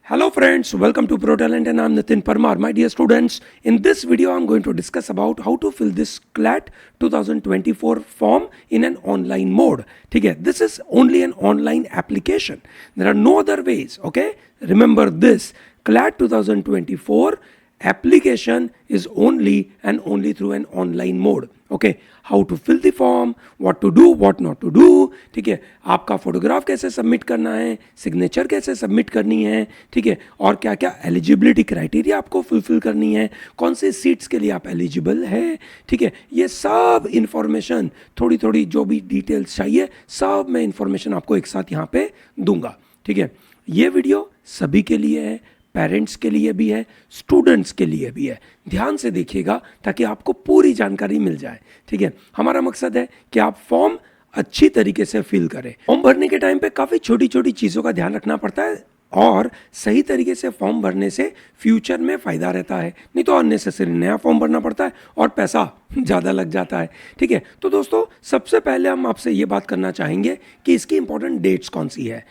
Hello friends, welcome to ProTalent and I'm Nitin Parmar. My dear students, in this video I'm going to discuss about how to fill this CLAT 2024 form in an online mode. ठीक है, this is only an online application. There are no other ways, okay? Remember this, CLAT 2024 application is only and only through an online mode. Okay, how to fill the form, what to do, what not to do. ठीक है, आपका photograph कैसे submit करना है, signature कैसे submit करनी है, ठीक है, और क्या क्या एलिजिबिलिटी क्राइटेरिया आपको फुलफिल करनी है, कौन से सीट्स के लिए आप एलिजिबल है. ठीक है, ये सब इंफॉर्मेशन थोड़ी थोड़ी जो भी डिटेल्स चाहिए सब मैं इंफॉर्मेशन आपको एक साथ यहाँ पे दूंगा. ठीक है, ये वीडियो सभी के लिए है, पेरेंट्स के लिए भी है, स्टूडेंट्स के लिए भी है. ध्यान से देखिएगा ताकि आपको पूरी जानकारी मिल जाए. ठीक है, हमारा मकसद है कि आप फॉर्म अच्छी तरीके से फिल करें. फॉर्म भरने के टाइम पे काफ़ी छोटी छोटी चीज़ों का ध्यान रखना पड़ता है और सही तरीके से फॉर्म भरने से फ्यूचर में फ़ायदा रहता है. नहीं तो अननेसेसरी नया फॉर्म भरना पड़ता है और पैसा ज़्यादा लग जाता है. ठीक है, तो दोस्तों सबसे पहले हम आपसे ये बात करना चाहेंगे कि इसकी इंपॉर्टेंट डेट्स कौन सी है.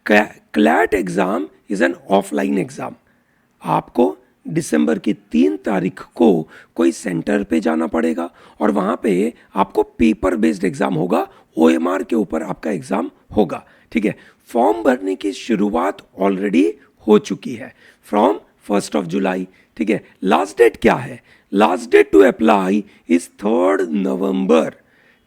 CLAT exam is an offline exam. आपको दिसंबर की 3 तारीख को कोई सेंटर पे जाना पड़ेगा और वहाँ पे आपको पेपर बेस्ड एग्ज़ाम होगा, OMR के ऊपर आपका एग्ज़ाम होगा. ठीक है, फॉर्म भरने की शुरुआत ऑलरेडी हो चुकी है फ्रॉम 1 जुलाई. ठीक है, लास्ट डेट क्या है, last date to apply is 3 November.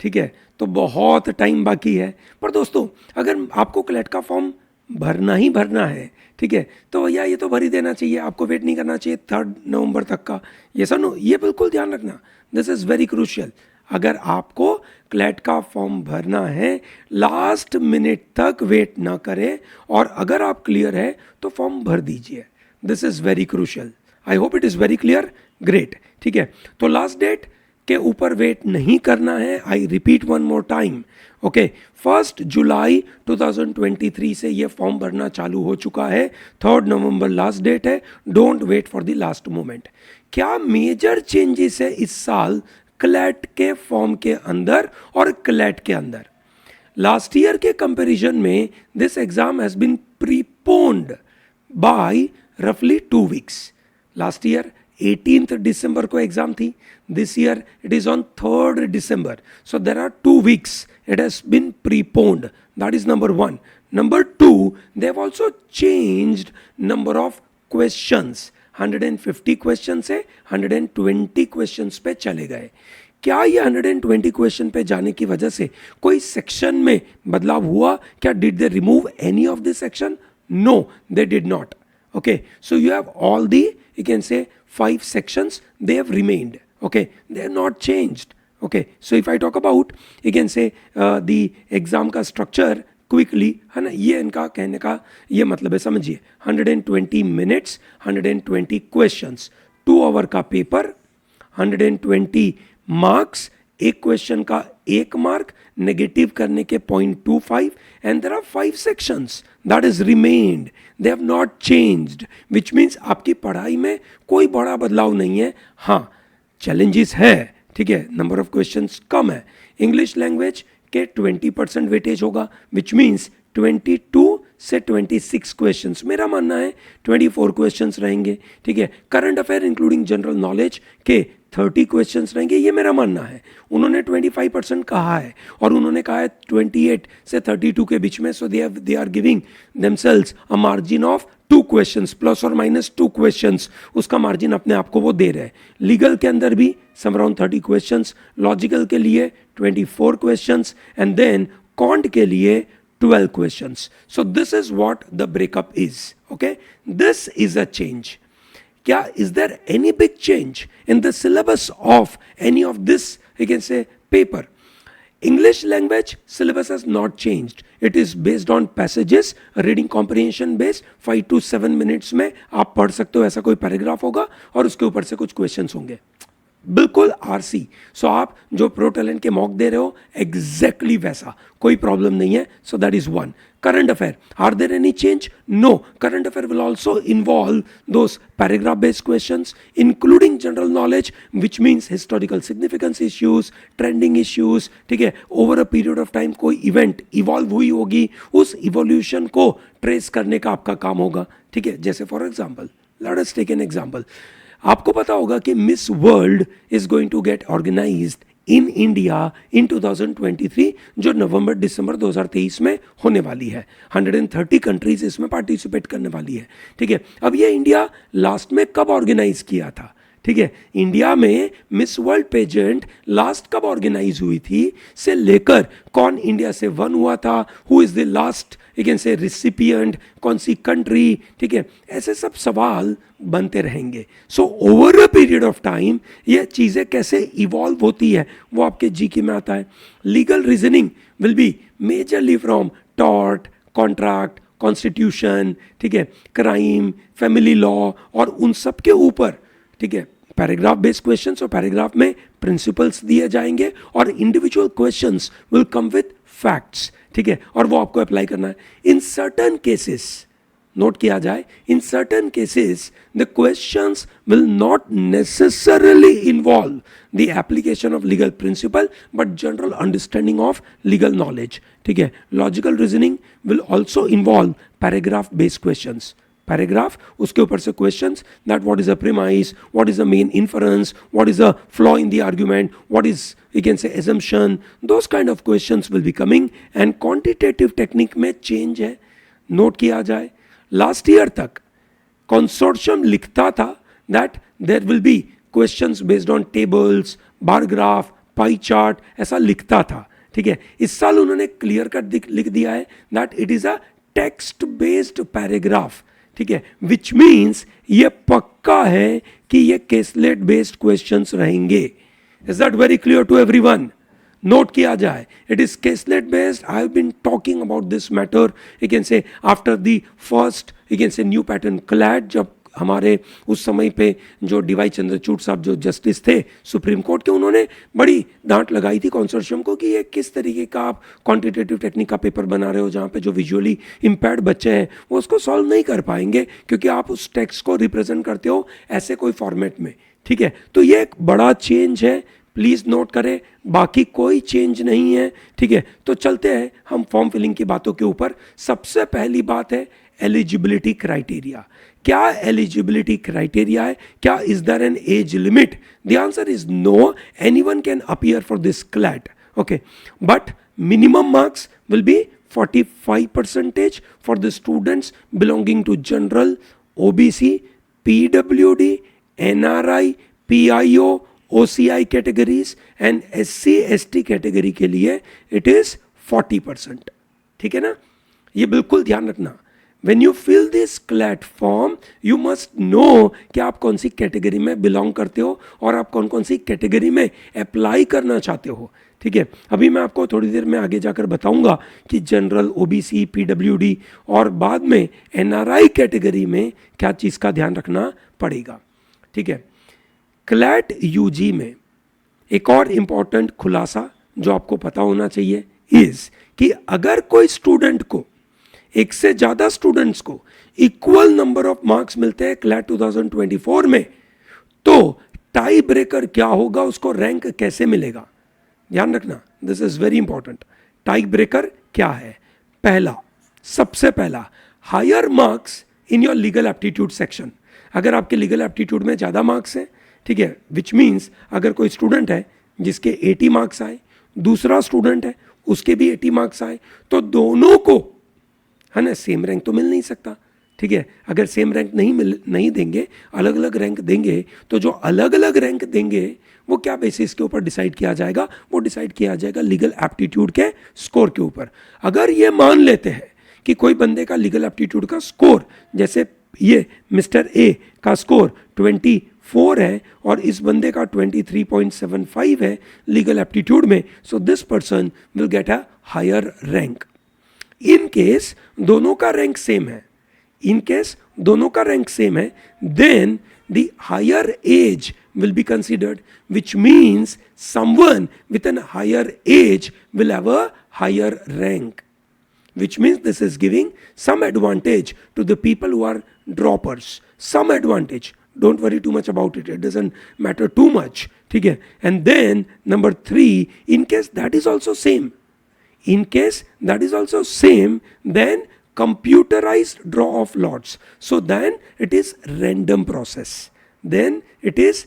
ठीक है, तो बहुत टाइम बाकी है. पर दोस्तों अगर आपको क्लैट का फॉर्म भरना ही भरना है, ठीक है, तो भैया ये तो भर ही देना चाहिए, आपको वेट नहीं करना चाहिए 3 नवंबर तक का. ये सुनो, ये बिल्कुल ध्यान रखना, दिस इज़ वेरी क्रूशियल. अगर आपको क्लैट का फॉर्म भरना है लास्ट मिनट तक वेट ना करें और अगर आप क्लियर है तो फॉर्म भर दीजिए. This is very crucial. I hope it is very clear. Great. ठीक है, तो लास्ट डेट के ऊपर वेट नहीं करना है. I repeat one more time. Okay, 1 जुलाई 2023 से ये फॉर्म भरना चालू हो चुका है. 3 नवंबर लास्ट डेट है. Don't wait for the last moment. क्या मेजर चेंजेस है इस साल क्लैट के फॉर्म के अंदर और क्लैट के अंदर? लास्ट ईयर के कंपैरिजन में this exam has been preponed by रफली 2 weeks. Last year 18th December को एग्जाम थी. This year it is on 3rd December. So there are 2 weeks it has been preponed. That is number 1. Number 2, they have also changed number of questions. 150 question से 120 questions पे चले गए. क्या ये 120 question पे जाने की वजह से कोई सेक्शन में बदलाव हुआ क्या? Did they remove any of this section? No, they did not. Okay, so you have all the, you can say 5 sections, they have remained. Okay, they are not changed. Okay, so if I talk about, you can say the exam का structure quickly, है ना, ये इनका कहने का ये मतलब है, समझिए. 120 minutes, 120 questions, 2 hour का पेपर, 120 marks, एक क्वेश्चन का 1 मार्क, नेगेटिव करने के 0.25 and there are 5 sections that is remained, they have not changed, which means आपकी पढ़ाई में कोई बड़ा बदलाव नहीं है. हाँ, चैलेंजेस है. ठीक है, नंबर ऑफ क्वेश्चंस कम है. इंग्लिश लैंग्वेज के 20% वेटेज होगा, विच मीन्स 22 से 26 क्वेश्चंस. मेरा मानना है 24 क्वेश्चंस रहेंगे. ठीक है, current affair including general knowledge के 30 क्वेश्चंस रहेंगे, ये मेरा मानना है. उन्होंने 25% कहा है और उन्होंने कहा है 28 से 32 के बीच में. So they are giving themselves a margin of 2 questions, plus और माइनस 2 क्वेश्चंस, उसका मार्जिन अपने आप को वो दे रहे हैं. लीगल के अंदर भी सम अराउंड 30 क्वेश्चंस, लॉजिकल के लिए 24 क्वेश्चंस एंड देन कॉन्ट के लिए 12 questions. So this is what the breakup is. Okay, this is a change. क्या is there any big change in the syllabus of any of this, you can say, paper? English language syllabus has not changed. It is based on passages, reading comprehension based. 5 to 7 minutes में आप पढ़ सकते हो, ऐसा कोई paragraph होगा और उसके ऊपर से कुछ क्वेश्चंस होंगे. बिल्कुल आरसी। सो आप जो प्रो टैलेंट के मॉक दे रहे हो एग्जैक्टली वैसा, कोई प्रॉब्लम नहीं है। So that is one. current affair, are there any change? No, current affair will also involve those paragraph based questions including general knowledge, which means historical significance issues, trending issues, ठीक है, over a period of time कोई event evolve हुई होगी, उस evolution को trace करने का आपका काम होगा, ठीक है। जैसे for example, let us take an example, आपको पता होगा कि miss world is going to get organized in India in 2023, जो नवंबर दिसंबर 2023 में होने वाली है। 130 कंट्रीज इसमें पार्टिसिपेट करने वाली है, ठीक है। अब ये इंडिया लास्ट में कब ऑर्गेनाइज किया था, ठीक है, इंडिया में मिस वर्ल्ड पेजेंट लास्ट कब ऑर्गेनाइज हुई थी से लेकर कौन इंडिया से वन हुआ था, who is the last you can से रिसिपिएंट, कौन सी कंट्री, ठीक है, ऐसे सब सवाल बनते रहेंगे। So over a period of time ये चीज़ें कैसे इवॉल्व होती है वो आपके जीके में आता है। Legal reasoning will be majorly from tort, contract, constitution, ठीक है, क्राइम, फैमिली लॉ और उन सब के ऊपर, ठीक है, पैराग्राफ बेस्ड क्वेश्चंस और पैराग्राफ में प्रिंसिपल्स दिए जाएंगे और individual questions will come with facts, ठीक है, और वो आपको अप्लाई करना है। इन सर्टन केसेस, नोट किया जाए, in certain cases the questions will not necessarily involve the application of legal principle but general understanding of legal knowledge, ठीक है। Logical reasoning will also involve paragraph based questions, paragraph उसके ऊपर से questions, that what is a premise, what is the main inference, what is a flaw in the argument, what is you can say assumption, those kind of questions will be coming and quantitative technique में change है, note किया जाए। Last year तक consortium लिखता था that there will be questions based on tables, bar graph, pie chart, ऐसा लिखता था, ठीक है। इस साल उन्होंने क्लियर कट लिख दिया है that it is a text based paragraph, ठीक है, विच मीन्स ये पक्का है कि ये केसलेट बेस्ड क्वेश्चंस रहेंगे। Is that very clear to everyone? Note किया जाए, it is caselet based. I have been talking about this matter, you can say after the first, you can say new pattern CLAT, जब हमारे उस समय पे जो D Y Chandrachud साहब जो जस्टिस थे सुप्रीम कोर्ट के, उन्होंने बड़ी डांट लगाई थी कंसोर्शियम को कि ये किस तरीके का आप क्वांटिटेटिव टेक्निक का पेपर बना रहे हो जहाँ पे जो विजुअली इम्पेयर्ड बच्चे हैं वो उसको सॉल्व नहीं कर पाएंगे क्योंकि आप उस टेक्स्ट को रिप्रेजेंट करते हो ऐसे कोई फॉर्मेट में, ठीक है। तो ये एक बड़ा चेंज है, प्लीज़ नोट करें, बाकी कोई चेंज नहीं है, ठीक है। तो चलते हैं हम फॉर्म फिलिंग की बातों के ऊपर। सबसे पहली बात है एलिजिबिलिटी क्राइटेरिया। क्या एलिजिबिलिटी क्राइटेरिया है? क्या is there an age limit? The answer is no, anyone can appear for this CLAT, okay, but minimum marks will be 45% for the students belonging to general, OBC, PWD, NRI, PIO, OCI categories and SC ST category के लिए it is 40%, ठीक है ना। ये बिल्कुल ध्यान रखना, when you fill this CLAT form you must know कि आप कौन सी कैटेगरी में बिलोंग करते हो और आप कौन कौन सी कैटेगरी में अप्लाई करना चाहते हो, ठीक है। अभी मैं आपको थोड़ी देर में आगे जाकर बताऊंगा कि जनरल, OBC, PWD और बाद में NRI कैटेगरी में क्या चीज़ का ध्यान रखना पड़ेगा, ठीक है। क्लैट यूजी में एक और इम्पॉर्टेंट खुलासा जो आपको पता होना चाहिए इज कि अगर कोई स्टूडेंट को, एक से ज़्यादा स्टूडेंट्स को इक्वल नंबर ऑफ मार्क्स मिलते हैं क्लैट 2024 में, तो टाई ब्रेकर क्या होगा, उसको रैंक कैसे मिलेगा, ध्यान रखना, this is very important. Tie breaker क्या है? पहला, सबसे पहला, higher marks in your legal aptitude section. अगर आपके लीगल एप्टीट्यूड में ज़्यादा मार्क्स हैं, ठीक है, विच मीन्स अगर कोई स्टूडेंट है जिसके 80 मार्क्स आए, दूसरा स्टूडेंट है उसके भी 80 मार्क्स आए, तो दोनों को, है ना, सेम रैंक तो मिल नहीं सकता, ठीक है। अगर सेम रैंक नहीं देंगे, अलग अलग रैंक देंगे, तो जो अलग अलग रैंक देंगे वो क्या बेसिस के ऊपर डिसाइड किया जाएगा? वो डिसाइड किया जाएगा लीगल एप्टीट्यूड के स्कोर के ऊपर। अगर ये मान लेते हैं कि कोई बंदे का लीगल एप्टीट्यूड का स्कोर, जैसे ये मिस्टर ए का स्कोर 24 है और इस बंदे का 23.75 है लीगल एप्टीट्यूड में, so this person will get a higher rank. In case दोनों का रैंक सेम है, इन केस दोनों का रैंक सेम है, then the higher age will be considered, which means someone with an higher age will have a higher rank, which means this is giving some advantage to the people who are droppers. Some advantage. Don't worry too much about it. It doesn't matter too much. ठीक है? And then number 3, in case that is also same. In case that is also same, then computerized draw of lots. So then it is random process. Then it is,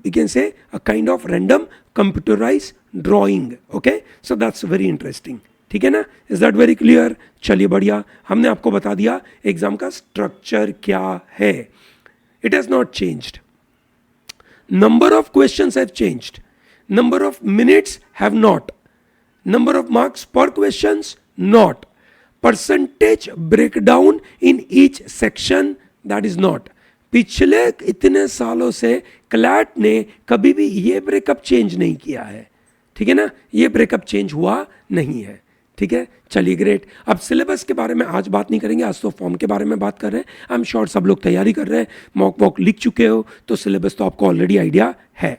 you can say, a kind of random computerized drawing. Okay? So that's very interesting. ठीक है ना? Is that very clear? चलिए बढ़िया, हमने आपको बता दिया exam का स्ट्रक्चर क्या है. It has not changed. Number of questions have changed. Number of minutes have not. Number of marks per questions not. Percentage breakdown in each section that is not. पिछले इतने सालों से क्लैट ने कभी भी ये ब्रेकअप चेंज नहीं किया है. ठीक है ना? ये ब्रेकअप चेंज हुआ नहीं है. ठीक है, चलिए ग्रेट. अब सिलेबस के बारे में आज बात नहीं करेंगे, आज तो फॉर्म के बारे में बात कर रहे हैं. आई एम श्योर सब लोग तैयारी कर रहे हैं, मॉक वॉक लिख चुके हो, तो सिलेबस तो आपको ऑलरेडी आइडिया है.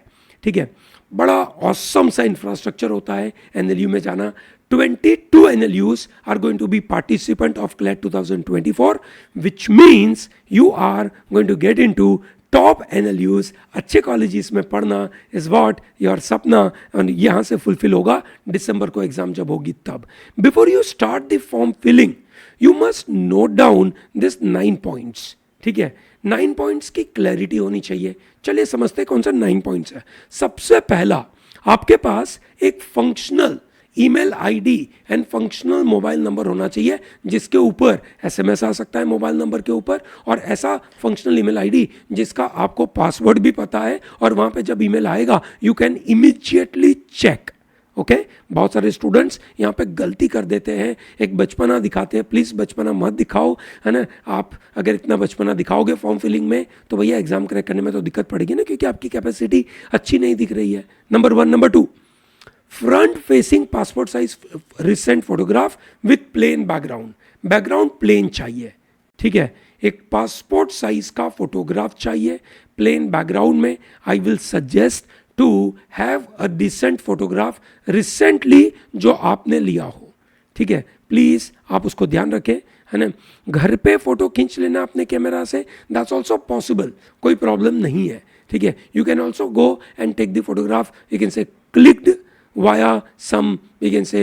ठीक है, बड़ा ऑसम सा इंफ्रास्ट्रक्चर होता है एनएलयू में जाना. 22 NLUs are going to be participant of CLAT 2024, which means you are going to get into top NLUs. अच्छे कॉलेजेस में पढ़ना इज वॉट योर सपना, और यहाँ से फुलफिल होगा दिसंबर को एग्जाम जब होगी तब. Before you start the form filling you must note down this 9 points. ठीक है, 9 पॉइंट्स की क्लैरिटी होनी चाहिए. चलिए समझते हैं कौन सा 9 पॉइंट्स है. सबसे पहला, आपके पास एक functional email ID and functional mobile number होना चाहिए, जिसके ऊपर एसएमएस आ सकता है मोबाइल नंबर के ऊपर, और ऐसा फंक्शनल ईमेल आईडी जिसका आपको पासवर्ड भी पता है, और वहां पे जब ईमेल आएगा you can immediately check. Okay, बहुत सारे स्टूडेंट्स यहाँ पे गलती कर देते हैं, एक बचपना दिखाते हैं. प्लीज़ बचपना मत दिखाओ, है ना. आप अगर इतना बचपना दिखाओगे फॉर्म फिलिंग में तो भैया एग्जाम क्रैक करने में तो दिक्कत पड़ेगी ना, क्योंकि आपकी कैपेसिटी अच्छी नहीं दिख रही है. Number 1. Number 2, front facing passport size recent photograph with plain background. Background plain चाहिए. ठीक है, एक पासपोर्ट साइज का फोटोग्राफ चाहिए प्लेन बैकग्राउंड में. I will suggest to have a decent photograph recently जो आपने लिया हो. ठीक है, प्लीज आप उसको ध्यान रखें, है ना. घर पे फोटो खींच लेना अपने कैमरा से, दैट्स ऑल्सो पॉसिबल, कोई प्रॉब्लम नहीं है. ठीक है, you can also go and take the photograph, you can say clicked via some, you can say,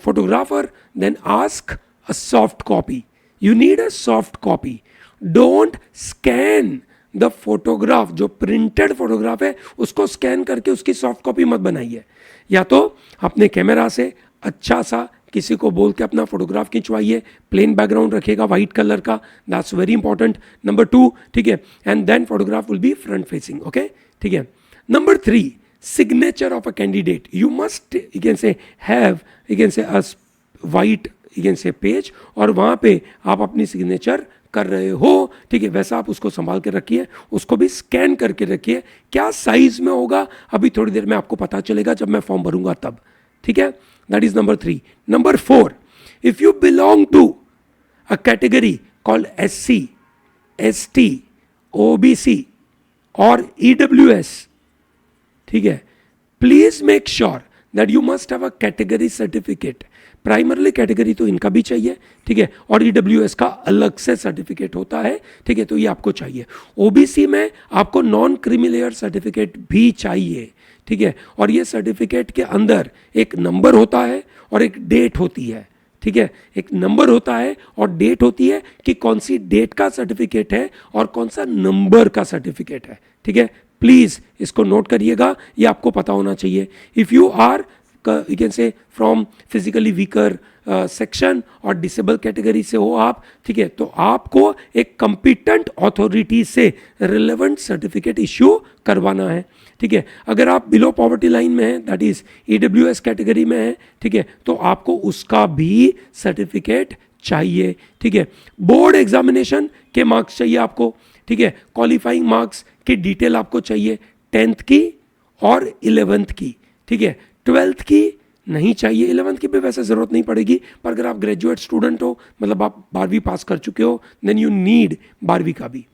photographer, then ask a soft copy. You need a soft copy. Don't scan the photograph. जो printed photograph है उसको scan करके उसकी soft copy मत बनाइए. या तो अपने कैमरा से अच्छा सा किसी को बोल के अपना फोटोग्राफ खिंचवाइए, प्लेन बैकग्राउंड रखेगा वाइट कलर का, दैट्स वेरी इंपॉर्टेंट. नंबर 2, ठीक है, and then photograph will be front facing. Okay, ठीक है. Number 3, signature of a candidate. You must, you can say, have, you can say, a white, you can say, page, और वहाँ पे आप अपनी signature कर रहे हो. ठीक है, वैसा आप उसको संभाल के रखिए, उसको भी स्कैन करके रखिए. क्या साइज में होगा अभी थोड़ी देर में आपको पता चलेगा जब मैं फॉर्म भरूंगा तब. ठीक है, that is number 3. Number 4, if you belong to a category called SC, ST, OBC और EWS, ठीक है, please make sure that you must have a category certificate. Primarily category तो इनका भी चाहिए, ठीक है, और EWS का अलग से सर्टिफिकेट होता है. ठीक है, तो ये आपको चाहिए. OBC में आपको नॉन क्रीमी लेयर सर्टिफिकेट भी चाहिए. ठीक है, और ये सर्टिफिकेट के अंदर एक नंबर होता है और एक डेट होती है. ठीक है, एक नंबर होता है और डेट होती है कि कौन सी डेट का सर्टिफिकेट है और कौन सा नंबर का सर्टिफिकेट है. ठीक है, प्लीज इसको नोट करिएगा, ये आपको पता होना चाहिए. If you are, you can say, from physically weaker section और डिसेबल कैटेगरी से हो आप, ठीक है, तो आपको एक कंपिटेंट अथॉरिटी से रिलेवेंट सर्टिफिकेट इश्यू करवाना है. ठीक है, अगर आप बिलो पॉवर्टी लाइन में हैं, दैट इज EWS कैटेगरी में है, ठीक है, तो आपको उसका भी सर्टिफिकेट चाहिए. ठीक है, बोर्ड एग्जामिनेशन के मार्क्स चाहिए आपको. ठीक है, क्वालिफाइंग मार्क्स की डिटेल आपको चाहिए, 10th की और 11th की. ठीक है, 12th की नहीं चाहिए, 11th की भी वैसे ज़रूरत नहीं पड़ेगी, पर अगर आप ग्रेजुएट स्टूडेंट हो, मतलब आप 12वीं पास कर चुके हो, देन यू नीड 12वीं का भी.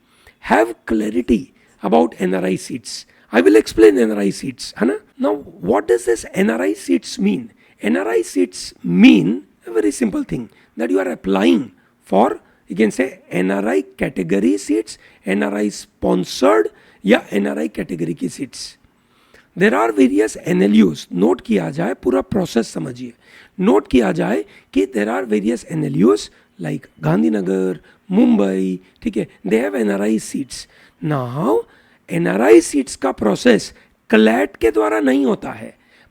Have clarity about NRI seats. I will explain NRI seats, है ना. Now, what does this NRI seats mean? NRI seats mean a very simple thing, that you are applying for, you can say NRI category seats, NRI sponsored या NRI category की seats. There are various NLUs. Note किया जाए, पूरा process समझिए. Note किया जाए कि there are various NLUs like Gandhinagar, Mumbai, ठीक है, they have NRI seats. Now NRI seats का प्रोसेस क्लैट के द्वारा नहीं होता है,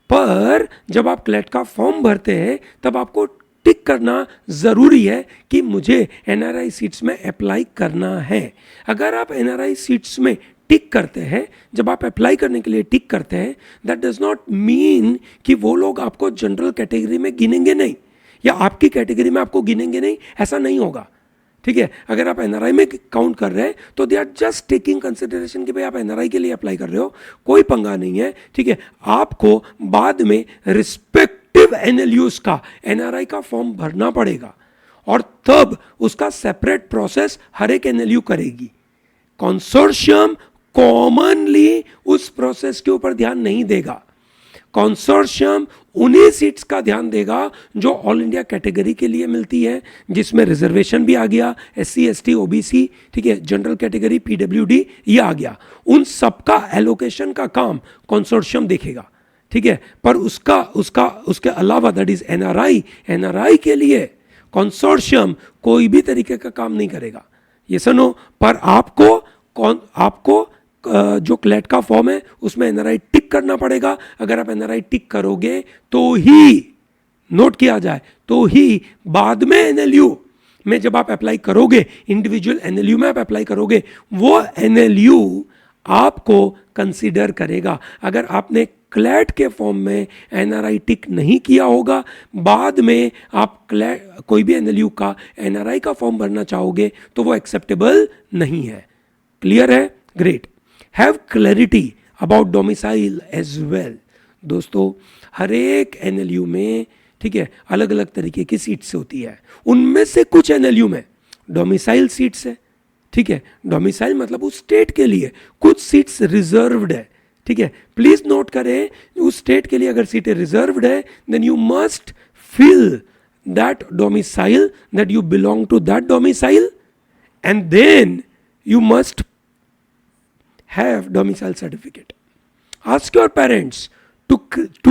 पर जब आप क्लैट का फॉर्म भरते हैं तब आपको टिक करना ज़रूरी है कि मुझे NRI सीट्स में अप्लाई करना है. अगर आप NRI सीट्स में टिक करते हैं, जब आप अप्लाई करने के लिए टिक करते हैं, दैट डज नॉट मीन कि वो लोग आपको जनरल कैटेगरी में गिनेंगे नहीं या आपकी कैटेगरी में आपको गिनेंगे नहीं, ऐसा नहीं होगा. ठीक है, अगर आप NRI में काउंट कर रहे हैं तो they are just taking consideration कि भाई आप NRI के लिए अप्लाई कर रहे हो, कोई पंगा नहीं है. ठीक है, आपको बाद में रिस्पेक्टिव NLUs का NRI का फॉर्म भरना पड़ेगा और तब उसका सेपरेट प्रोसेस हर एक NLU करेगी. कंसोर्शियम कॉमनली उस प्रोसेस के ऊपर ध्यान नहीं देगा. कंसोर्शियम उन्हीं सीट्स का ध्यान देगा जो ऑल इंडिया कैटेगरी के लिए मिलती है, जिसमें रिजर्वेशन भी आ गया, SC ST OBC, ठीक है, जनरल कैटेगरी PWD ये आ गया. उन सबका एलोकेशन का काम कंसोर्शियम देखेगा. ठीक है, पर उसके अलावा दैट इज NRI के लिए कंसोर्शियम कोई भी तरीके का काम नहीं करेगा. ये सुनो, पर आपको जो क्लैट का फॉर्म है उसमें NRI टिक करना पड़ेगा. अगर आप NRI टिक करोगे तो ही, नोट किया जाए, तो ही बाद में NLU में जब आप अप्लाई करोगे, इंडिविजुअल NLU में आप अप्लाई करोगे, वो NLU आपको कंसीडर करेगा. अगर आपने क्लैट के फॉर्म में NRI टिक नहीं किया होगा, बाद में आप कोई भी NLU का NRI का फॉर्म भरना चाहोगे तो वो एक्सेप्टेबल नहीं है. क्लियर है? Great. Have clarity about domicile as well. दोस्तों, हर एक NLU में, ठीक है, अलग अलग तरीके की सीट्स होती है. उनमें से कुछ NLU में डोमिसाइल सीट्स है. ठीक है, डोमिसाइल मतलब उस स्टेट के लिए, कुछ सीट्स रिजर्व्ड है. ठीक है, प्लीज नोट करें, उस स्टेट के लिए अगर सीटें रिजर्व्ड है, then you must fill that domicile, that you belong to that domicile, and then you must have domicile certificate. Ask your parents to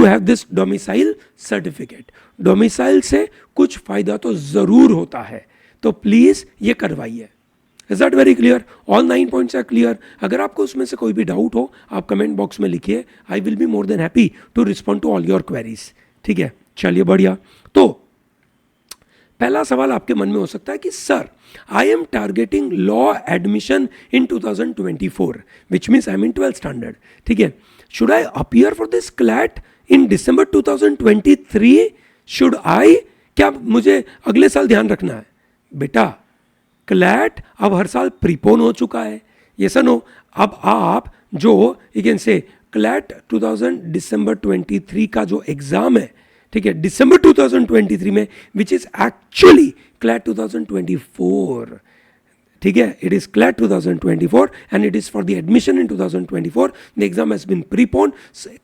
have this domicile certificate. Domicile से कुछ फायदा तो जरूर होता है, तो प्लीज ये करवाइए. Is that very clear? All 9 points are clear. अगर आपको उसमें से कोई भी डाउट हो, आप कमेंट बॉक्स में लिखिए. I will be more than happy to respond to all your queries. ठीक है, चलिए बढ़िया. तो पहला सवाल आपके मन में हो सकता है कि sir, I am targeting law admission in 2024, which means I am in 12th standard. ठीक है, should I appear for this CLAT in December 2023? Should I, क्या मुझे अगले साल ध्यान रखना है? बेटा, क्लैट अब हर साल प्रीपोन हो चुका है. ये सुनो, अब आप जो यू कैन से क्लैट December 23 का जो एग्जाम है, ठीक है, December 2023 में, विच इज एक्चुअली क्लैट 2024. ठीक है, it is CLAT 2024 and it is for the admission in 2024. The exam has been prepone.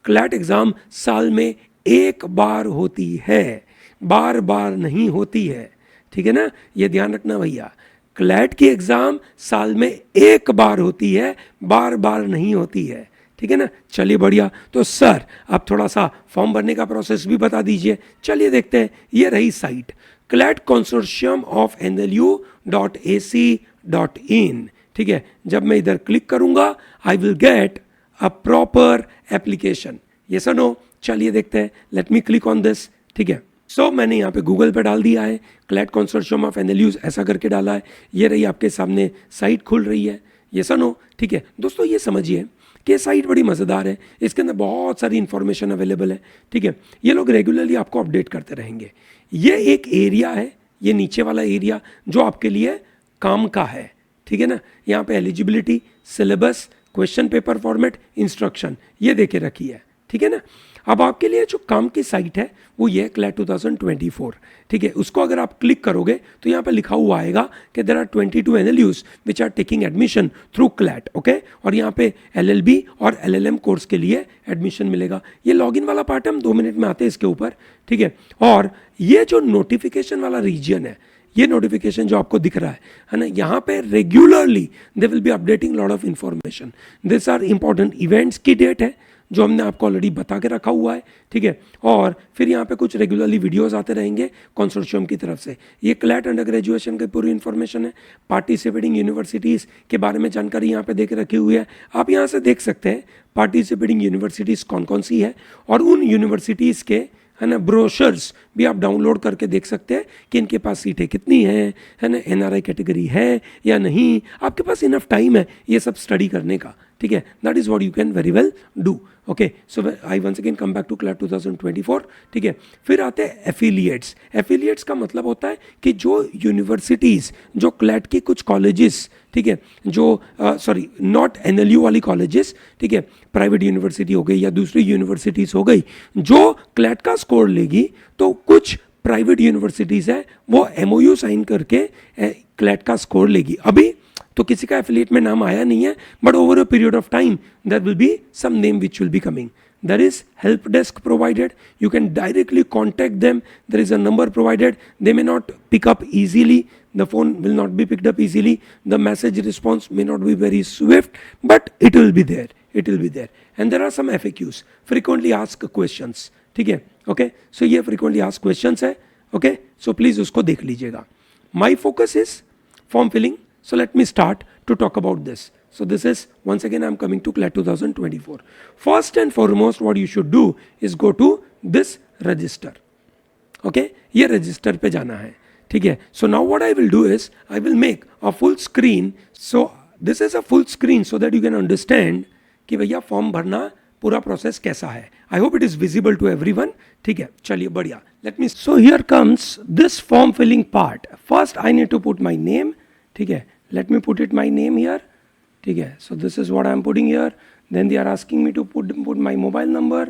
CLAT exam साल में एक बार होती है, बार बार नहीं होती है. ठीक है ना, ये ध्यान रखना भैया. क्लैट की एग्जाम साल में एक बार होती है, बार बार नहीं होती है. ठीक है ना, चलिए बढ़िया. तो सर, आप थोड़ा सा फॉर्म भरने का प्रोसेस भी बता दीजिए. चलिए देखते हैं. ये रही site CLAT consortium of NLU.ac.in. ठीक है, जब मैं इधर क्लिक करूंगा, I will get a proper application. ये सुनो, चलिए देखते हैं. Let me click on this. ठीक है, सो मैंने यहाँ पे गूगल पे डाल दिया है, क्लैट कंसोर्शियम ऑफ NLUs ऐसा करके डाला है. ये रही आपके सामने साइट खुल रही है. ये सुनो, ठीक है दोस्तों, ये समझिए कि साइट बड़ी मज़ेदार है. इसके अंदर बहुत सारी इंफॉर्मेशन अवेलेबल है. ठीक है, ये लोग रेगुलरली आपको अपडेट करते रहेंगे. ये एक एरिया है, ये नीचे वाला एरिया जो आपके लिए काम का है. ठीक है ना, यहाँ पे eligibility, syllabus, question paper format, instruction ये देके रखी है. ठीक है ना। अब आपके लिए जो काम की साइट है वो ये है क्लैट 2024, ठीक है। उसको अगर आप क्लिक करोगे तो यहाँ पे लिखा हुआ आएगा कि there are 22 NLUs which are taking admission through CLAT, okay. और यहाँ पे एलएलबी और एलएलएम कोर्स के लिए एडमिशन मिलेगा। ये लॉगिन वाला पार्ट हम 2 मिनट में आते हैं इसके ऊपर, ठीक है। और ये जो नोटिफिकेशन वाला रीजन है, ये नोटिफिकेशन जो आपको दिख रहा है ना, यहाँ पे regularly they will be updating lot of information. This are important events की डेट है जो हमने आपको ऑलरेडी बता के रखा हुआ है, ठीक है। और फिर यहाँ पे कुछ रेगुलरली वीडियोस आते रहेंगे कंसोर्शियम की तरफ से। ये क्लैट अंडर ग्रेजुएशन की पूरी इन्फॉर्मेशन है। पार्टिसिपेटिंग यूनिवर्सिटीज़ के बारे में जानकारी यहाँ पे दे के रखी हुई है। आप यहाँ से देख सकते हैं पार्टिसिपेटिंग यूनिवर्सिटीज़ कौन कौन सी है, और उन यूनिवर्सिटीज़ के है ना ब्रोशर्स भी आप डाउनलोड करके देख सकते हैं कि इनके पास सीटें कितनी हैं, है ना, एनआरआई कैटेगरी है या नहीं। आपके पास इनफ टाइम है ये सब स्टडी करने का, ठीक है। That is what you can very well do, okay. So I once again come back to CLAT 2024, ठीक है। फिर आते हैं एफिलिएट्स। एफिलिएट्स का मतलब होता है कि जो यूनिवर्सिटीज़, जो क्लैट की कुछ कॉलेजेस, ठीक है, जो सॉरी नॉट एनएलयू वाली कॉलेजेस, ठीक है, प्राइवेट यूनिवर्सिटी हो गई या दूसरी यूनिवर्सिटीज़ हो गई, जो क्लैट का स्कोर लेगी, तो कुछ प्राइवेट यूनिवर्सिटीज़ है वो एमओयू साइन करके क्लैट का स्कोर लेगी। अभी तो किसी का एफिलिएट में नाम आया नहीं है, but over a period of time there will be some name which will be coming. There is help desk provided. You can directly contact them. There is a number provided. They may not pick up easily. The phone will not be picked up easily. The message response may not be very swift, but it will be there. It will be there. And there are some FAQs, frequently asked questions. ठीक है, okay? So ये frequently asked questions है, okay? So please उसको देख लीजिएगा. My focus is form filling. So let me start to talk about this. So this is, once again I'm coming to CLAT 2024. First and foremost what you should do is go to this register. Okay, ये register पे जाना है, ठीक है. So now what I will do is I will make a full screen. So this is a full screen so that you can understand कि भैया form भरना पूरा प्रोसेस कैसा है. I hope it is visible to everyone. ठीक है, चलिए बढ़िया. Let me. So here comes this form filling part. First I need to put my name. ठीक है, let me put it my name here. ठीक है, so this is what I am putting here. Then they are asking me to put my mobile number.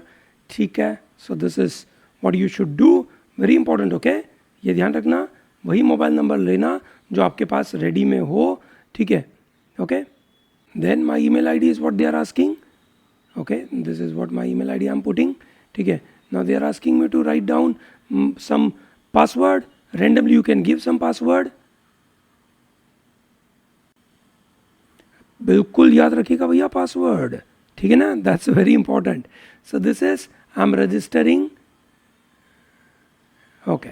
ठीक है, so this is what you should do. Very important, okay? ये ध्यान रखना, वही mobile number लेना जो आपके पास रेडी में हो, ठीक है, okay? Then my email ID is what they are asking. Okay, this is what my email ID I am putting. ठीक है, now they are asking me to write down some password. Randomly you can give some password. बिल्कुल याद रखिएगा भैया password, ठीक है ना, that's very important. So this is I am registering. Okay,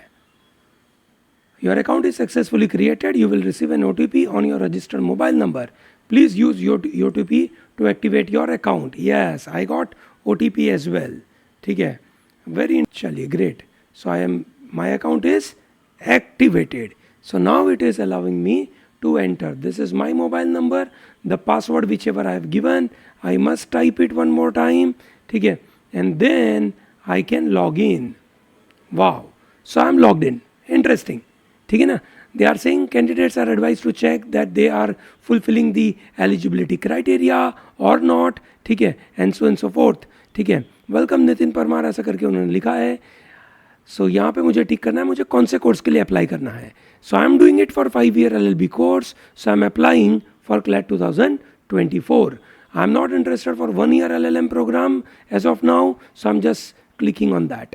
your account is successfully created. You will receive an OTP on your registered mobile number. Please use your OTP to activate your account. Yes, I got OTP as well. ठीक है, very, चलिए great. So I am, my account is activated. So now it is allowing me to enter. This is my mobile number. The password whichever I have given, I must type it one more time. ठीक है, and then I can log in. Wow. So I am logged in. Interesting. ठीक है ना. They are saying candidates are advised to check that they are fulfilling the eligibility criteria or not. ठीक है, and so and so forth. ठीक है, welcome Nitin Parmar ऐसा करके उन्होंने लिखा है. सो यहाँ पे मुझे टिक करना है, मुझे कौन से कोर्स के लिए अप्लाई करना है. So I am doing it for 5-year LLB course. So I am applying for CLAT 2024. I am not interested for 1-year LLM program as of now. So I am just clicking on that.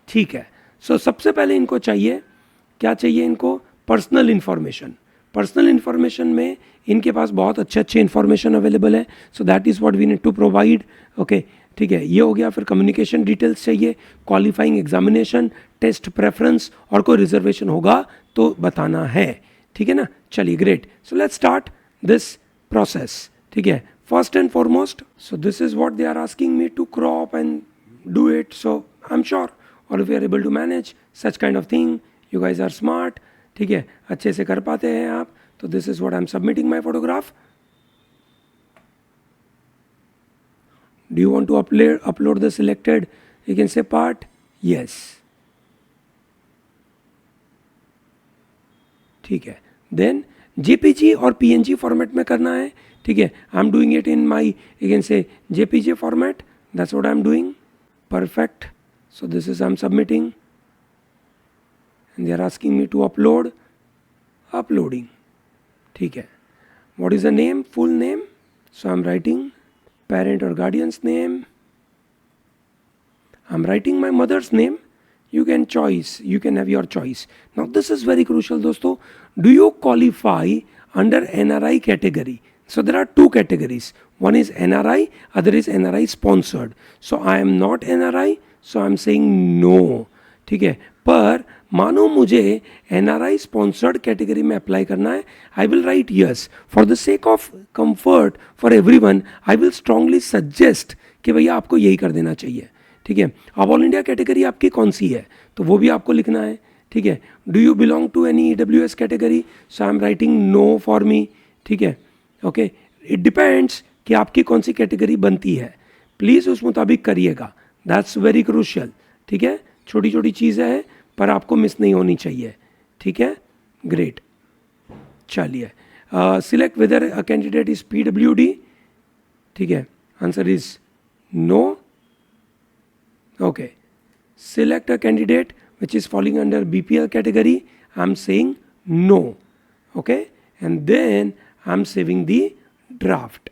ठीक है, सो सबसे पहले इनको चाहिए, क्या चाहिए इनको, personal information. Personal information में इनके पास बहुत अच्छे इन्फॉर्मेशन अवेलेबल है. So that is what we need to provide. Okay, ठीक है, ये हो गया. फिर कम्युनिकेशन डिटेल्स चाहिए, क्वालिफाइंग एग्जामिनेशन, टेस्ट प्रेफरेंस, और कोई रिजर्वेशन होगा तो बताना है. ठीक है ना, चलिए great. So let's start this process. ठीक है, first and foremost, so this is what they are asking me to crop and do it. So I am sure और if you are able to manage such kind of thing, you guys are smart. ठीक है, अच्छे से कर पाते हैं आप. तो this is what I am submitting my photograph. Do you want to upload the selected, you can say part? Yes. ठीक है, then JPG और PNG फॉर्मेट में करना है. ठीक है, I am doing it in my, you can से JPG format. That's what I am doing. perfect. So this is I'm submitting and they are asking me to upload. Uploading. ठीक है. What is the name? Full name. So I'm writing parent or guardian's name. I'm writing my mother's name. You can have your choice. Now this is very crucial दोस्तों. Do you qualify under NRI category? So there are two categories. One is NRI, other is NRI sponsored. So I am not NRI, so I am saying no. ठीक है. पर मानो मुझे NRI sponsored category में apply करना है, I will write yes. For the sake of comfort for everyone, I will strongly suggest कि भैया आपको यही कर देना चाहिए. ठीक है. अब ऑल इंडिया कैटेगरी आपकी कौन सी है तो वो भी आपको लिखना है. ठीक है. Do you belong to any EWS category? So I am writing no for me. ठीक है. ओके. इट डिपेंड्स कि आपकी कौन सी कैटेगरी बनती है. प्लीज़ उस मुताबिक करिएगा. That's very crucial. ठीक है. छोटी छोटी चीज़ें हैं पर आपको मिस नहीं होनी चाहिए. ठीक है. ग्रेट. चलिए. Select whether a candidate is PWD. ठीक है. Answer is no. Okay. Select a candidate which is falling under BPL category. I'm saying no. Okay. And then I'm saving the draft.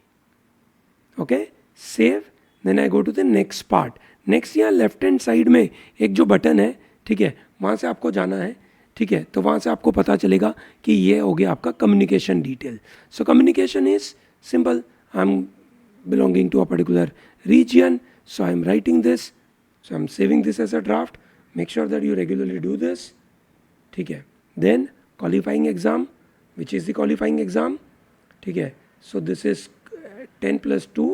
Okay. Save. Then I go to the next part. Next यहाँ left hand side में एक जो button है, ठीक है, वहाँ से आपको जाना है. ठीक है. तो वहाँ से आपको पता चलेगा कि ये हो गया आपका communication detail. So communication is simple. I am belonging to a particular region. So I am writing this. So I'm saving this as a draft. Make sure that you regularly do this. ठीक है. Then qualifying exam, which is the qualifying exam. ठीक है. So this is 10+2.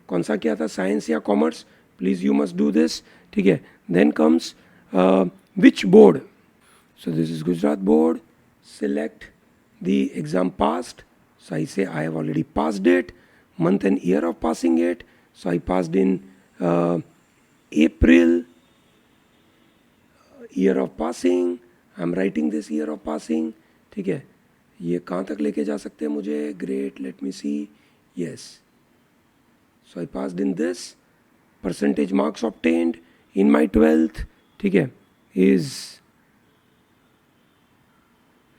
कौन सा क्या था, science या commerce? Please you must do this. ठीक है. Then comes which board? So this is Gujarat board. Select the exam passed. So I say I have already passed it. Month and year of passing it. So I passed in April. Year of passing. I'm writing this year of passing. ठीक है. ये कहाँ तक लेके जा सकते हैं मुझे? Great. Let me see. Yes. So I passed in this. Percentage marks obtained in my 12th. ठीक है. Is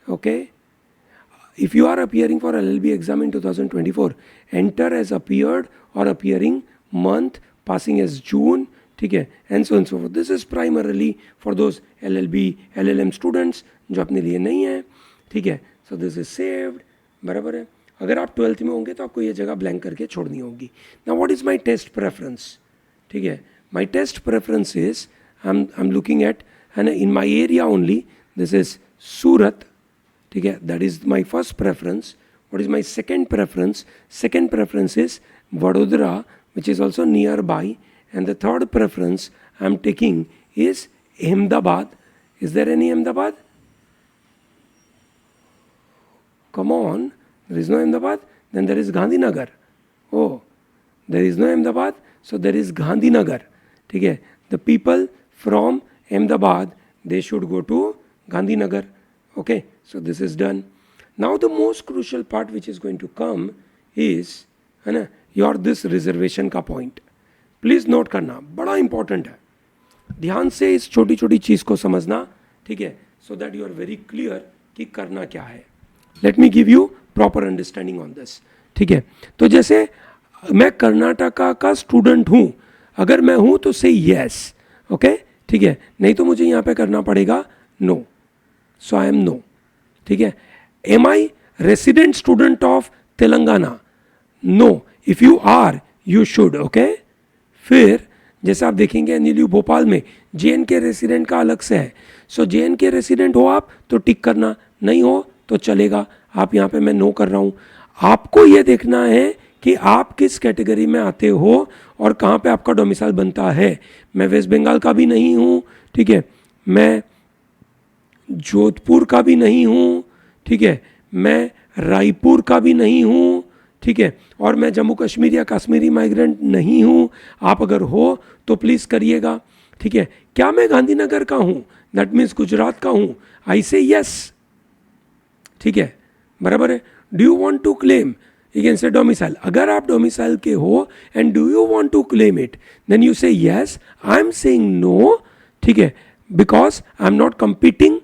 okay. If you are appearing for LLB exam in 2024, enter as appeared or appearing month, passing as June. ठीक है. And so fourth. This is primarily for those LLB LLM students जो अपने लिए नहीं है. ठीक है. सो दिस इज सेव्ड. बराबर है. अगर आप 12th में होंगे तो आपको ये जगह ब्लैंक करके छोड़नी होगी. Now what is my test preference? ठीक है. My test preference is I am looking at है ना in my area only. This is Surat. ठीक है. That is my first preference. What is my second preference? Second preference is Vadodara which is also near by. And the third preference I am taking is Ahmedabad. Is there any Ahmedabad? Come on. There is no Ahmedabad. Then there is Gandhinagar. Oh, there is no Ahmedabad. So there is Gandhinagar. ठीक है. The people from Ahmedabad, they should go to Gandhinagar. Okay. So this is done. Now the most crucial part which is going to come is है ना your this reservation का point. Please note करना, बड़ा important है. ध्यान से इस छोटी छोटी चीज़ को समझना. ठीक है. So that you are very clear कि करना क्या है. Let me give you proper understanding on this. ठीक है. तो जैसे मैं कर्नाटका का स्टूडेंट हूँ, अगर मैं हूँ तो से येस. ओके. ठीक है. नहीं तो मुझे यहाँ पे करना पड़ेगा no. So I am no. ठीक है. Am I resident student of Telangana? No. If you are you should. Okay. फिर जैसे आप देखेंगे NLU भोपाल में JNK रेसिडेंट का अलग से है. सो JNK रेसिडेंट हो आप तो टिक करना, नहीं हो तो चलेगा. आप यहाँ पे मैं नो कर रहा हूँ. आपको ये देखना है कि आप किस कैटेगरी में आते हो और कहाँ पे आपका डोमिसाइल बनता है. मैं वेस्ट बंगाल का भी नहीं हूँ. ठीक है. मैं जोधपुर का भी नहीं हूँ. ठीक है. मैं रायपुर का भी नहीं हूँ. ठीक है. और मैं जम्मू कश्मीर या कश्मीरी माइग्रेंट नहीं हूँ. आप अगर हो तो प्लीज़ करिएगा. ठीक है. क्या मैं गांधीनगर का हूँ? दैट मीन्स गुजरात का हूँ. आई से यस. ठीक है. बराबर है. Do you want to claim? You can say domicile. अगर आप domicile के हो and do you want to claim it, then you say yes. I'm saying no, ठीक है, because I'm not competing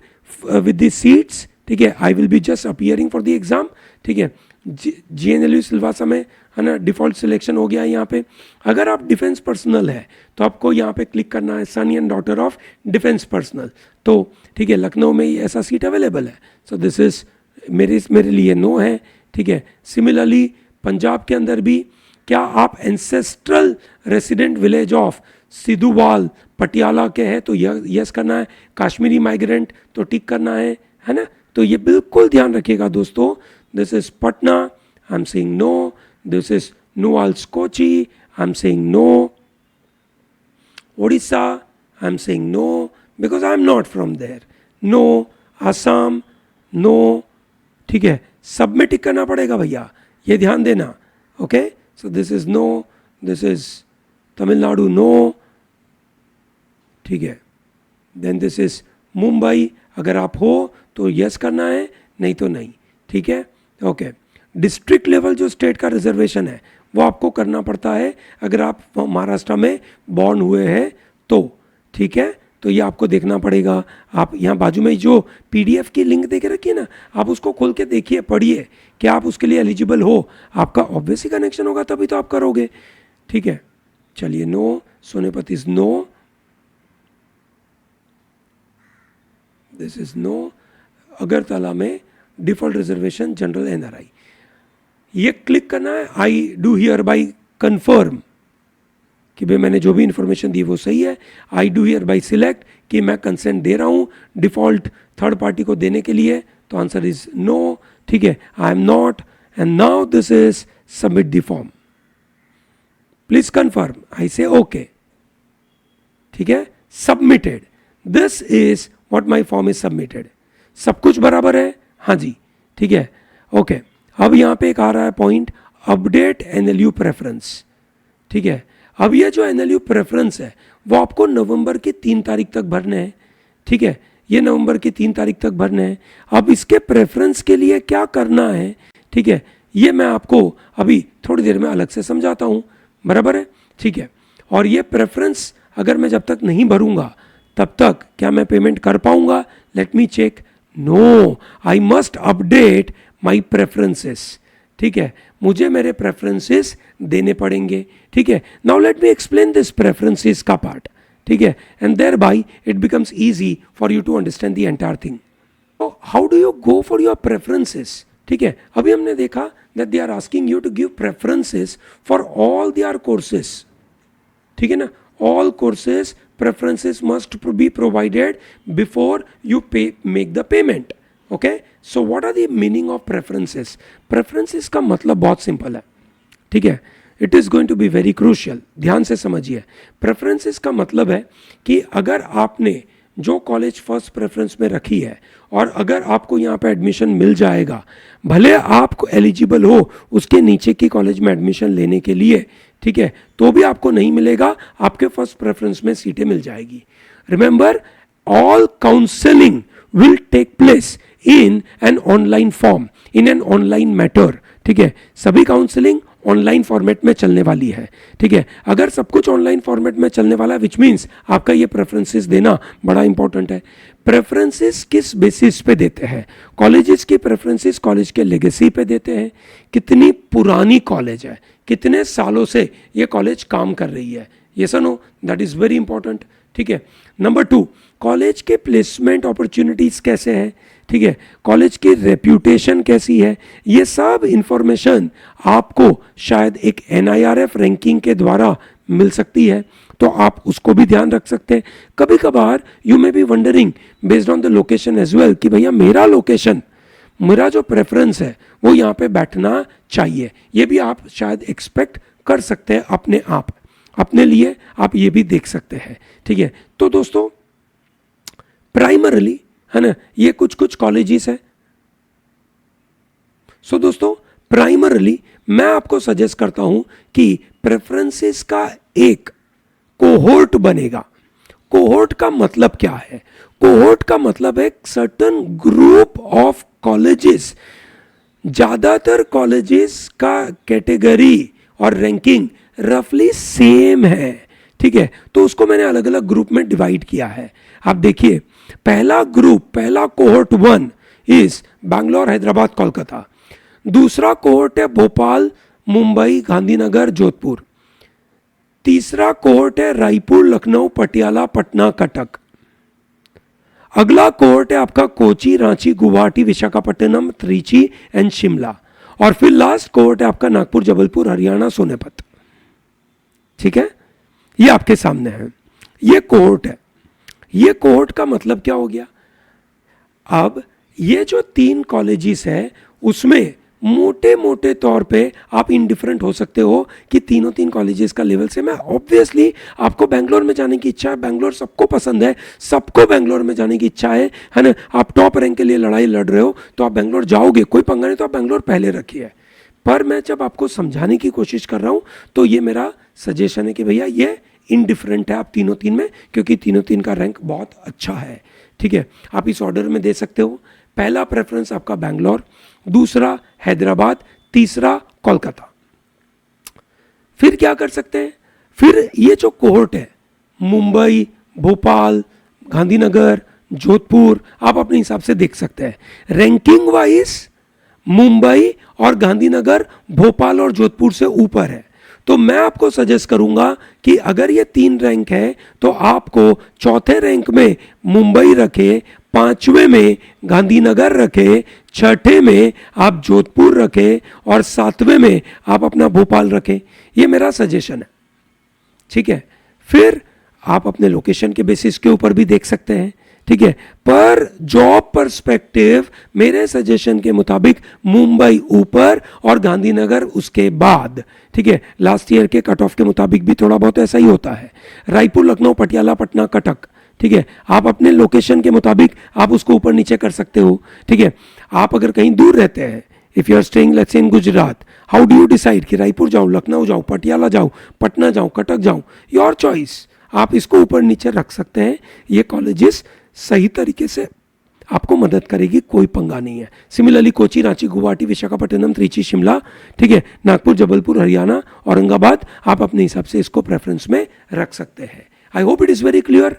with the seats, ठीक है, I will be just appearing for the exam, ठीक है. GNLU सिलवासा में है ना डिफॉल्ट सिलेक्शन हो गया यहाँ पे. अगर आप डिफेंस पर्सनल है तो आपको यहाँ पे क्लिक करना है son and daughter of defence personnel. तो ठीक है, लखनऊ में ऐसा सीट अवेलेबल है. सो दिस इज मेरे लिए नो है, ठीक है. सिमिलरली पंजाब के अंदर भी क्या आप ancestral resident village of Sidhuwal Patiala के हैं तो यस करना है. कश्मीरी माइग्रेंट तो टिक करना है ना. तो ये बिल्कुल ध्यान रखिएगा दोस्तों. This is Patna, I am saying no. This is NUALS Kochi, I am saying no. Odisha, I am saying no because I am not from there. No. Assam, no. ठीक है, सब में टिक करना पड़ेगा भैया, ये ध्यान देना. Okay, so this is no. This is Tamil Nadu, no. ठीक है, देन दिस इज मुंबई. अगर आप हो तो यस करना है, नहीं तो नहीं. ठीक है, ओके. डिस्ट्रिक्ट लेवल जो स्टेट का रिजर्वेशन है वो आपको करना पड़ता है अगर आप महाराष्ट्र में बॉर्न हुए हैं तो. ठीक है, तो ये आपको देखना पड़ेगा. आप यहाँ बाजू में जो PDF की लिंक दे के रखिए ना, आप उसको खोल के देखिए, पढ़िए कि आप उसके लिए एलिजिबल हो. आपका ऑब्वियस ही कनेक्शन होगा तभी तो आप करोगे. ठीक है, चलिए. No. Sonipat is no. This is no. Agartala में डिफॉल्ट रिजर्वेशन जनरल NRI. ये क्लिक करना है I do here by confirm कि भाई मैंने जो भी इंफॉर्मेशन दी वो सही है. I do here by select कि मैं कंसेंट दे रहा हूँ डिफॉल्ट थर्ड पार्टी को देने के लिए. तो आंसर इज नो. ठीक है, I am not. And now this is submit the form. Please confirm. I say okay. ठीक है, submitted. This is what my form is submitted. सब कुछ बराबर है. हाँ जी, ठीक है, ओके. अब यहाँ पे एक आ रहा है पॉइंट, अपडेट NLU प्रेफरेंस. ठीक है, अब ये जो NLU प्रेफरेंस है वो आपको नवंबर की 3 तारीख तक भरने हैं. ठीक है, ये नवंबर की 3 तारीख तक भरने हैं. अब इसके प्रेफरेंस के लिए क्या करना है, ठीक है, ये मैं आपको अभी थोड़ी देर में अलग से समझाता हूँ. बराबर है, ठीक है. और ये प्रेफरेंस अगर मैं जब तक नहीं भरूंगा तब तक क्या मैं पेमेंट कर पाऊंगा? Let me check. No, I must update my preferences. ठीक है, मुझे मेरे प्रेफरेंसेस देने पड़ेंगे. ठीक है, now let me explain this preferences का पार्ट. ठीक है, and there by it becomes easy for you to understand the entire thing. तो how do you go for your preferences? ठीक है, अभी हमने देखा that they are asking you to give preferences for all their courses. ठीक है ना, all courses preferences must be provided before you make the payment. Okay, so what are the meaning of preferences? Preferences का मतलब बहुत simple है. ठीक है, it is going to be very crucial. ध्यान से समझिए. preferences का मतलब है कि अगर आपने जो कॉलेज फर्स्ट प्रेफरेंस में रखी है और अगर आपको यहाँ पे एडमिशन मिल जाएगा, भले आपको एलिजिबल हो उसके नीचे की कॉलेज में एडमिशन लेने के लिए, ठीक है, तो भी आपको नहीं मिलेगा, आपके फर्स्ट प्रेफरेंस में सीटें मिल जाएगी. Remember, all counselling will take place in an online form, in an online matter. ठीक है, सभी काउंसलिंग ऑनलाइन फॉर्मेट में चलने वाली है. ठीक है, अगर सब कुछ ऑनलाइन फॉर्मेट में चलने वाला है, विच मीन्स आपका ये प्रेफरेंसेस देना बड़ा इंपॉर्टेंट है. प्रेफरेंसेस किस बेसिस पे देते हैं? कॉलेजेस की प्रेफरेंसेस कॉलेज के लेगेसी पे देते हैं. कितनी पुरानी कॉलेज है, कितने सालों से ये कॉलेज काम कर रही है. यस और no, that is very important. ठीक है, नंबर 2, कॉलेज के प्लेसमेंट अपॉर्चुनिटीज कैसे हैं. ठीक है, कॉलेज की रेप्यूटेशन कैसी है. ये सब इंफॉर्मेशन आपको शायद एक NIRF रैंकिंग के द्वारा मिल सकती है, तो आप उसको भी ध्यान रख सकते हैं. कभी कभार you may be wondering based on the location as well कि भैया मेरा लोकेशन, मेरा जो प्रेफरेंस है वो यहाँ पे बैठना चाहिए. ये भी आप शायद एक्सपेक्ट कर सकते हैं अपने आप, अपने लिए आप ये भी देख सकते हैं. ठीक है, तो दोस्तों प्राइमरली है ना, ये कुछ कुछ कॉलेजेस है. सो दोस्तों प्राइमरली मैं आपको सजेस्ट करता हूं कि प्रेफरेंसेस का एक कोहोर्ट बनेगा. कोहोर्ट का मतलब क्या है? कोहोर्ट का मतलब है सर्टन ग्रुप ऑफ कॉलेजेस ज़्यादातर कॉलेजेस का कैटेगरी और रैंकिंग रफली सेम है, ठीक है। तो उसको मैंने अलग अलग ग्रुप में डिवाइड किया है। आप देखिए, पहला ग्रुप, पहला कोहर्ट 1 इज बैंगलोर, हैदराबाद, कोलकाता। दूसरा कोहर्ट है भोपाल, मुंबई, गांधीनगर, जोधपुर। तीसरा कोहर्ट है रायपुर, लखनऊ, पटियाला, पटना, कटक। अगला कोहर्ट है आपका कोची, रांची, गुवाहाटी, विशाखापट्टनम, त्रिची एंड शिमला। और फिर लास्ट कोहर्ट है आपका नागपुर, जबलपुर, हरियाणा, सोनेपत। ठीक है, ये आपके सामने है, ये कोहर्ट है। ये कोहर्ट का मतलब क्या हो गया? अब ये जो 3 कॉलेजेस है उसमें मोटे मोटे तौर पे आप इनडिफरेंट हो सकते हो कि तीनों 3 कॉलेजेस का लेवल से। मैं ऑब्वियसली आपको बेंगलोर में जाने की इच्छा है, बेंगलोर सबको पसंद है, सबको बेंगलोर में जाने की इच्छा है ना। आप टॉप रैंक के लिए लड़ाई लड़ रहे हो तो आप बेंगलोर जाओगे, कोई पंगा नहीं, तो आप बेंगलोर पहले रखिए। पर मैं जब आपको समझाने की कोशिश कर रहा हूं तो ये मेरा सजेशन है कि भैया ये इनडिफरेंट है आप तीनों 3 में, क्योंकि तीनों 3 का रैंक बहुत अच्छा है। ठीक है, आप इस ऑर्डर में दे सकते हो। पहला प्रेफरेंस आपका बैंगलोर, दूसरा हैदराबाद, तीसरा कोलकाता। फिर क्या कर सकते हैं? फिर ये जो कोहर्ट है मुंबई, भोपाल, गांधीनगर, जोधपुर, आप अपने हिसाब से देख सकते हैं। रैंकिंग वाइज मुंबई और गांधीनगर, भोपाल और जोधपुर से ऊपर है। तो मैं आपको सजेस्ट करूंगा कि अगर ये 3 रैंक है तो आपको चौथे रैंक में मुंबई रखे, 5वें में गांधीनगर रखे, 6ठे में आप जोधपुर रखे और 7वें में आप अपना भोपाल रखे। ये मेरा सजेशन है, ठीक है। फिर आप अपने लोकेशन के बेसिस के ऊपर भी देख सकते हैं, ठीक है। पर जॉब पर्सपेक्टिव मेरे सजेशन के मुताबिक मुंबई ऊपर और गांधीनगर उसके बाद, ठीक है। लास्ट ईयर के कट ऑफ के मुताबिक भी थोड़ा बहुत ऐसा ही होता है। रायपुर, लखनऊ, पटियाला, पटना, कटक, ठीक है। आप अपने लोकेशन के मुताबिक आप उसको ऊपर नीचे कर सकते हो, ठीक है। आप अगर कहीं दूर रहते हैं, if you are staying let's say in Gujarat, how do you decide कि रायपुर जाऊं, लखनऊ जाऊं, पटियाला जाऊं, पटना जाऊं, कटक जाऊं? योर चॉइस, आप इसको ऊपर नीचे रख सकते हैं। ये कॉलेजेस सही तरीके से आपको मदद करेगी, कोई पंगा नहीं है। सिमिलरली कोची, रांची, गुवाहाटी, विशाखापट्टनम, त्रिची, शिमला, ठीक है, नागपुर, जबलपुर, हरियाणा, औरंगाबाद, आप अपने हिसाब से इसको प्रेफरेंस में रख सकते हैं। I hope it is very clear.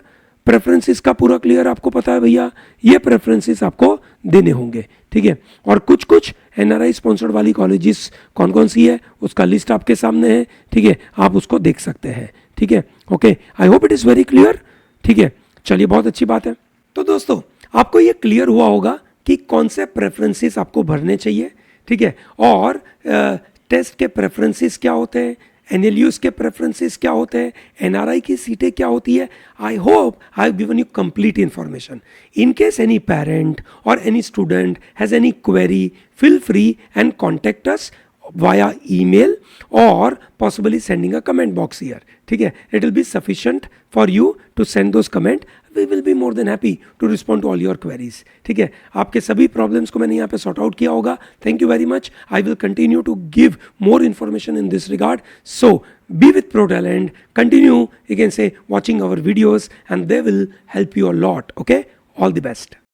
Preferences का पूरा क्लियर आपको पता है भैया, ये प्रेफरेंसेस आपको देने होंगे, ठीक है। और कुछ कुछ एनआरआई स्पॉन्सर्ड वाली कॉलेजेस कौन कौन सी है उसका लिस्ट आपके सामने है, ठीक है, आप उसको देख सकते हैं, ठीक है। Okay, I hope it is very clear, ठीक है। चलिए, बहुत अच्छी बात है। तो दोस्तों, आपको ये क्लियर हुआ होगा कि कौन से प्रेफरेंसेस आपको भरने चाहिए, ठीक है। और टेस्ट के प्रेफरेंसेस क्या होते हैं, एनएलयूज के प्रेफरेंसेस क्या होते हैं, एनआरआई की सीटें क्या होती है। I hope I have given you complete information. In case any parent और any student has any query, feel free and contact us via email or possibly sending a comment box here, ठीक है। It will be sufficient for you to send those comment. We will be more than happy to respond to all your queries, ठीक है। आपके सभी problems को मैंने यहाँ पे सॉर्ट आउट किया होगा। Thank you very much. I will continue to give more information in this regard. So be with ProTalent, continue, you can say, watching our videos and they will help you a lot, okay? All the best.